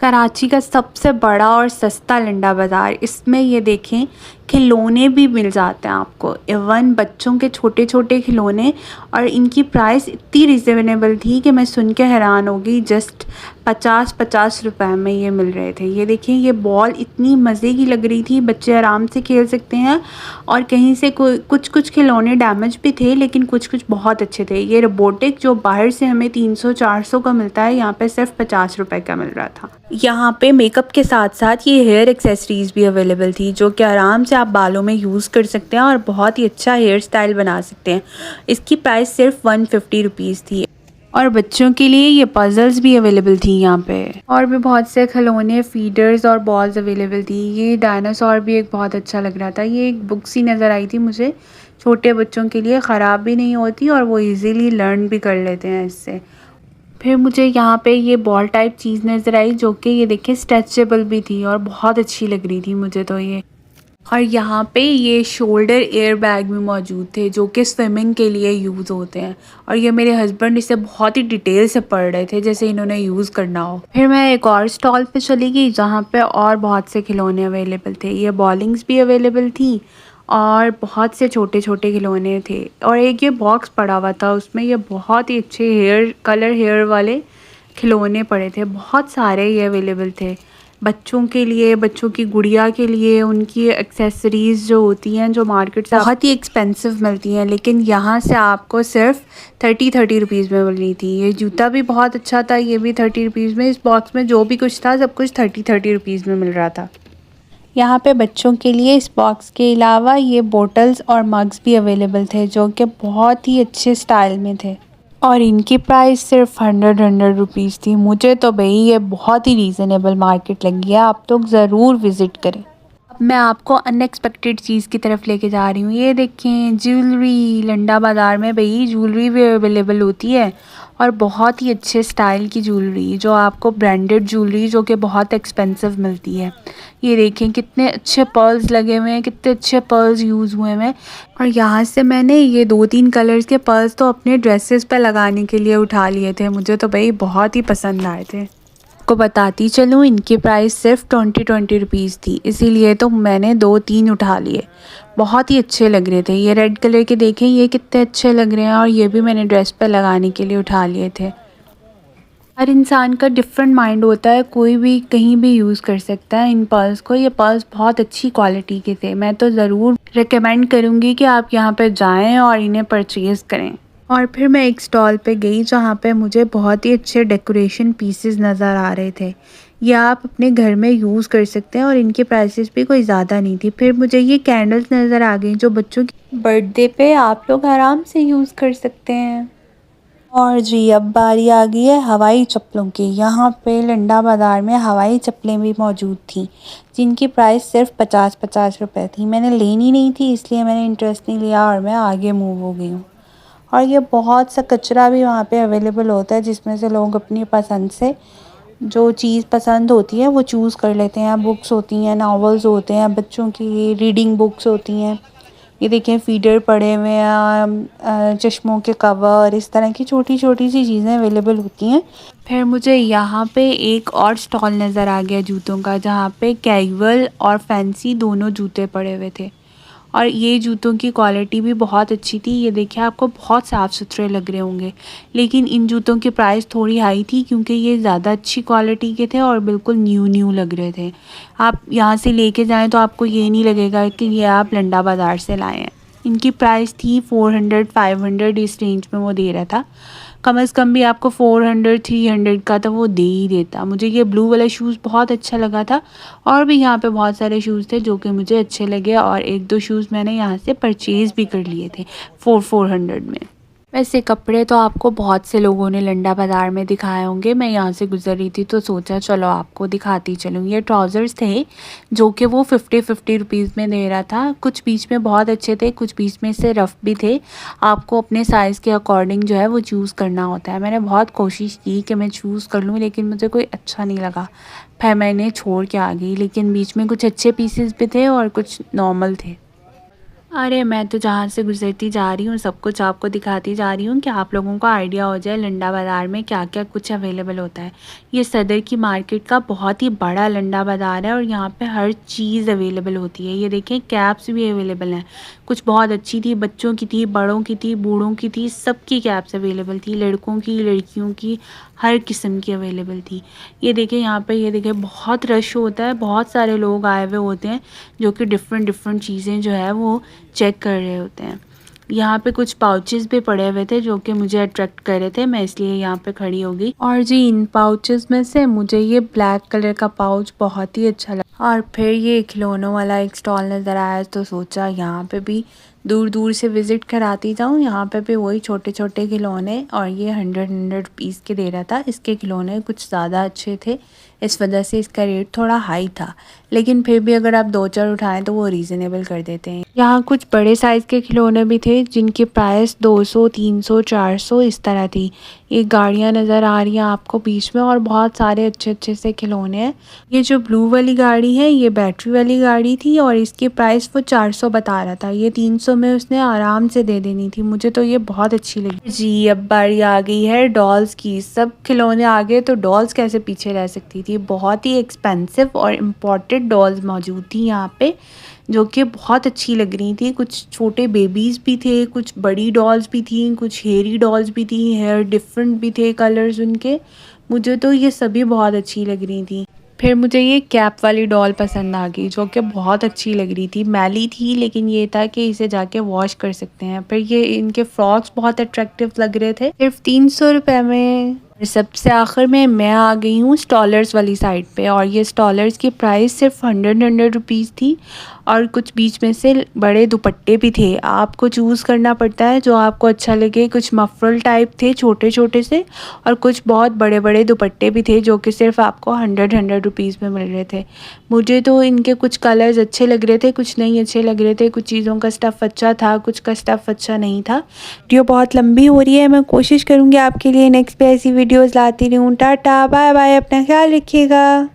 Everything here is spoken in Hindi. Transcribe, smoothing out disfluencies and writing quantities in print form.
कराची का सबसे बड़ा और सस्ता लंडा बाज़ार। इसमें ये देखें खिलौने भी मिल जाते हैं आपको, इवन बच्चों के छोटे छोटे खिलौने। और इनकी प्राइस इतनी रिजनेबल थी कि मैं सुन के हैरान हो गई। जस्ट 50-50 रुपए में ये मिल रहे थे। ये देखिए ये बॉल इतनी मज़े की लग रही थी, बच्चे आराम से खेल सकते हैं। और कहीं से कोई कुछ खिलौने डैमेज भी थे, लेकिन कुछ बहुत अच्छे थे। ये रोबोटिक जो बाहर से हमें 300-400 का मिलता है, यहाँ पे सिर्फ 50 रुपए का मिल रहा था। यहाँ पे मेकअप के साथ साथ ये हेयर एक्सेसरीज़ भी अवेलेबल थी, जो कि आराम से आप बालों में यूज़ कर सकते हैं और बहुत ही अच्छा हेयर स्टाइल बना सकते हैं। इसकी प्राइस सिर्फ 150 रुपीज़ थी। और बच्चों के लिए ये पजल्स भी अवेलेबल थी यहाँ पे, और भी बहुत से खिलौने, फीडर्स और बॉल्स अवेलेबल थी। ये डायनासोर भी एक बहुत अच्छा लग रहा था। ये एक बुक सी नज़र आई थी मुझे, छोटे बच्चों के लिए, ख़राब भी नहीं होती और वो इजीली लर्न भी कर लेते हैं इससे। फिर मुझे यहाँ पे ये बॉल टाइप चीज़ नज़र आई, जो कि ये देखिए स्ट्रेचेबल भी थी और बहुत अच्छी लग रही थी मुझे तो ये। और यहाँ पे ये शोल्डर एयर बैग भी मौजूद थे, जो कि स्विमिंग के लिए यूज़ होते हैं। और ये मेरे हस्बैंड इसे बहुत ही डिटेल से पढ़ रहे थे, जैसे इन्होंने यूज़ करना हो। फिर मैं एक और स्टॉल पे चली गई, जहाँ पे और बहुत से खिलौने अवेलेबल थे। ये बॉलिंग्स भी अवेलेबल थी और बहुत से छोटे छोटे खिलौने थे। और एक ये बॉक्स पड़ा हुआ था, उसमें ये बहुत ही अच्छे हेयर वाले खिलौने पड़े थे। बहुत सारे ये अवेलेबल थे बच्चों के लिए, बच्चों की गुड़िया के लिए। उनकी एक्सेसरीज़ जो होती हैं, जो मार्केट से बहुत ही एक्सपेंसिव मिलती हैं, लेकिन यहाँ से आपको सिर्फ 30 रुपीज़ में मिल रही थी। ये जूता भी बहुत अच्छा था, ये भी 30 रुपीज़ में। इस बॉक्स में जो भी कुछ था, सब कुछ 30 रुपीज़ में मिल रहा था। यहाँ पे बच्चों के लिए इस बॉक्स के अलावा ये बोटल्स और मग्स भी अवेलेबल थे, जो कि बहुत ही अच्छे स्टाइल में थे। और इनकी प्राइस सिर्फ 100 रुपीज़ थी। मुझे तो भाई ये बहुत ही रीज़नेबल मार्केट लगी है, आप लोग ज़रूर विज़िट करें। अब मैं आपको अनएक्सपेक्टेड चीज़ की तरफ लेके जा रही हूँ। ये देखें ज्वेलरी, लंडा बाज़ार में भाई ज्वेलरी भी अवेलेबल होती है, और बहुत ही अच्छे स्टाइल की ज्वेलरी, जो आपको ब्रांडेड ज्वेलरी जो कि बहुत एक्सपेंसिव मिलती है। ये देखें कितने अच्छे पर्ल्स लगे हुए हैं, कितने अच्छे पर्ल्स यूज़ हुए हैं। और यहाँ से मैंने ये 2-3 कलर्स के पर्ल्स तो अपने ड्रेसेस पे लगाने के लिए उठा लिए थे। मुझे तो भाई बहुत ही पसंद आए थे। आपको बताती चलूँ, इनकी प्राइस सिर्फ 20 रुपीज़ थी, इसीलिए तो मैंने 2-3 उठा लिए। बहुत ही अच्छे लग रहे थे। ये रेड कलर के देखें, ये कितने अच्छे लग रहे हैं, और ये भी मैंने ड्रेस पे लगाने के लिए उठा लिए थे। हर इंसान का डिफरेंट माइंड होता है, कोई भी कहीं भी यूज़ कर सकता है इन पर्ल्स को। ये पर्ल्स बहुत अच्छी क्वालिटी के थे, मैं तो ज़रूर रिकमेंड करूँगी कि आप यहाँ पर जाएँ और इन्हें परचेज़ करें। और फिर मैं एक स्टॉल पे गई, जहाँ पे मुझे बहुत ही अच्छे डेकोरेशन पीसेस नज़र आ रहे थे। ये आप अपने घर में यूज़ कर सकते हैं, और इनकी प्राइसेस भी कोई ज़्यादा नहीं थी। फिर मुझे ये कैंडल्स नज़र आ गई, जो बच्चों की बर्थडे पे आप लोग आराम से यूज़ कर सकते हैं। और जी अब बारी आ गई है हवाई चप्पलों की। यहाँ पे लंडा बाज़ार में हवाई चप्पलें भी मौजूद थी, जिनकी प्राइस सिर्फ 50-50 रुपए थी। मैंने लेनी नहीं थी, इसलिए मैंने इंटरेस्ट नहीं लिया और मैं आगे मूव हो गई हूँ। और ये बहुत सा कचरा भी वहाँ पे अवेलेबल होता है, जिसमें से लोग अपनी पसंद से जो चीज़ पसंद होती है वो चूज़ कर लेते हैं। बुक्स होती हैं, नावल्स होते हैं, बच्चों की रीडिंग बुक्स होती हैं। ये देखें फीडर पड़े हुए हैं, चश्मों के कवर, इस तरह की छोटी छोटी सी चीज़ें अवेलेबल होती हैं। फिर मुझे यहाँ पे एक और स्टॉल नज़र आ गया जूतों का, जहाँ पे कैजुअल और फैंसी दोनों जूते पड़े हुए थे। और ये जूतों की क्वालिटी भी बहुत अच्छी थी। ये देखिए आपको बहुत साफ़ सुथरे लग रहे होंगे, लेकिन इन जूतों की प्राइस थोड़ी हाई थी, क्योंकि ये ज़्यादा अच्छी क्वालिटी के थे और बिल्कुल न्यू लग रहे थे। आप यहाँ से लेके जाएं तो आपको ये नहीं लगेगा कि ये आप लंडा बाज़ार से लाए हैं। इनकी प्राइस थी 400-500, इस रेंज में वो दे रहा था। कम से कम भी आपको 400-300 का तो वो दे ही देता। मुझे ये ब्लू वाला शूज़ बहुत अच्छा लगा था, और भी यहाँ पे बहुत सारे शूज़ थे जो कि मुझे अच्छे लगे, और 1-2 शूज़ मैंने यहाँ से परचेज़ भी कर लिए थे 400 में। वैसे कपड़े तो आपको बहुत से लोगों ने लंडा बाज़ार में दिखाए होंगे। मैं यहाँ से गुजर रही थी तो सोचा चलो आपको दिखाती चलूँ। ये ट्राउज़र्स थे, जो कि वो 50 रुपीज़ में दे रहा था। कुछ बीच में बहुत अच्छे थे, कुछ बीच में से रफ़ भी थे। आपको अपने साइज़ के अकॉर्डिंग जो है वो चूज़ करना होता है। मैंने बहुत कोशिश की कि मैं चूज़ कर लूँ, लेकिन मुझे कोई अच्छा नहीं लगा, फिर मैंने छोड़ के आ गई। लेकिन बीच में कुछ अच्छे पीसेस भी थे और कुछ नॉर्मल थे। अरे मैं तो जहाँ से गुज़रती जा रही हूँ सब कुछ आपको दिखाती जा रही हूँ कि आप लोगों को आइडिया हो जाए लंडा बाज़ार में क्या-क्या कुछ अवेलेबल होता है। ये सदर की मार्केट का बहुत ही बड़ा लंडा बाज़ार है और यहाँ पे हर चीज़ अवेलेबल होती है। ये देखें कैप्स भी अवेलेबल हैं। कुछ बहुत अच्छी थी, बच्चों की थी, बड़ों की थी, बूढ़ों की थी, सबकी कैप्स अवेलेबल थी, लड़कों की, लड़कियों की, हर किस्म की अवेलेबल थी। ये देखें यहाँ पे ये देखें बहुत रश होता है, बहुत सारे लोग आए हुए होते हैं जो कि डिफ़रेंट चीज़ें जो है वो चेक कर रहे होते हैं। यहाँ पे कुछ पाउचेस भी पड़े हुए थे जो कि मुझे अट्रैक्ट कर रहे थे, मैं इसलिए यहाँ पे खड़ी हो गई। और जी इन पाउचेस में से मुझे ये ब्लैक कलर का पाउच बहुत ही अच्छा लगा और फिर ये खिलौनों वाला एक स्टॉल नज़र आया तो सोचा यहाँ पे भी दूर दूर से विज़िट कराती जाऊँ। यहाँ पे भी वही छोटे छोटे खिलौने और ये 100 रुपीज़ के दे रहा था। इसके खिलौने कुछ ज़्यादा अच्छे थे, इस वजह से इसका रेट थोड़ा हाई था, लेकिन फिर भी अगर आप 2-4 उठाएं तो वो रीज़नेबल कर देते हैं। यहाँ कुछ बड़े साइज़ के खिलौने भी थे जिनकी प्राइस 200, 300, 400 इस तरह थी। ये गाड़ियाँ नज़र आ रही हैं आपको बीच में और बहुत सारे अच्छे से खिलौने हैं। ये जो ब्लू वाली गाड़ी है ये बैटरी वाली गाड़ी थी और इसकी प्राइस वो 400 बता रहा था। ये 300 में उसने आराम से दे देनी थी। मुझे तो ये बहुत अच्छी लगी। जी अब बारी आ गई है डॉल्स की। सब खिलौने आ गए तो डॉल्स कैसे पीछे रह सकती थी। बहुत ही एक्सपेंसिव और इम्पोर्टेड डॉल्स मौजूद थी यहाँ पे जो कि बहुत अच्छी लग रही थी। कुछ छोटे बेबीज़ भी थे, कुछ बड़ी डॉल्स भी थी, कुछ हेयरी डॉल्स भी थी, हेयर डिफरेंट भी थे कलर्स उनके। मुझे तो ये सभी बहुत अच्छी लग रही थी। फिर मुझे ये कैप वाली डॉल पसंद आ गई जो कि बहुत अच्छी लग रही थी। मैली थी लेकिन ये था कि इसे जाके वॉश कर सकते हैं। फिर ये इनके फ्रॉक्स बहुत अट्रैक्टिव लग रहे थे सिर्फ 300 रुपये में। सबसे आखिर में मैं आ गई हूँ स्टॉलर्स वाली साइड पे और ये स्टॉलर्स की प्राइस सिर्फ 100 रुपीज़ थी और कुछ बीच में से बड़े दुपट्टे भी थे। आपको चूज़ करना पड़ता है जो आपको अच्छा लगे। कुछ मफरल टाइप थे छोटे से और कुछ बहुत बड़े दुपट्टे भी थे जो कि सिर्फ आपको 100 रुपीज़ में मिल रहे थे। मुझे तो इनके कुछ कलर्स अच्छे लग रहे थे, कुछ नहीं अच्छे लग रहे थे। कुछ चीज़ों का स्टफ़ अच्छा था, कुछ का स्टफ़ अच्छा नहीं था। वीडियो बहुत लंबी हो रही है, मैं कोशिश करूँगी आपके लिए नेक्स्ट पे ऐसी वीडियोज़ लाती रहूँ। टाटा बाय बाय, अपना ख्याल रखिएगा।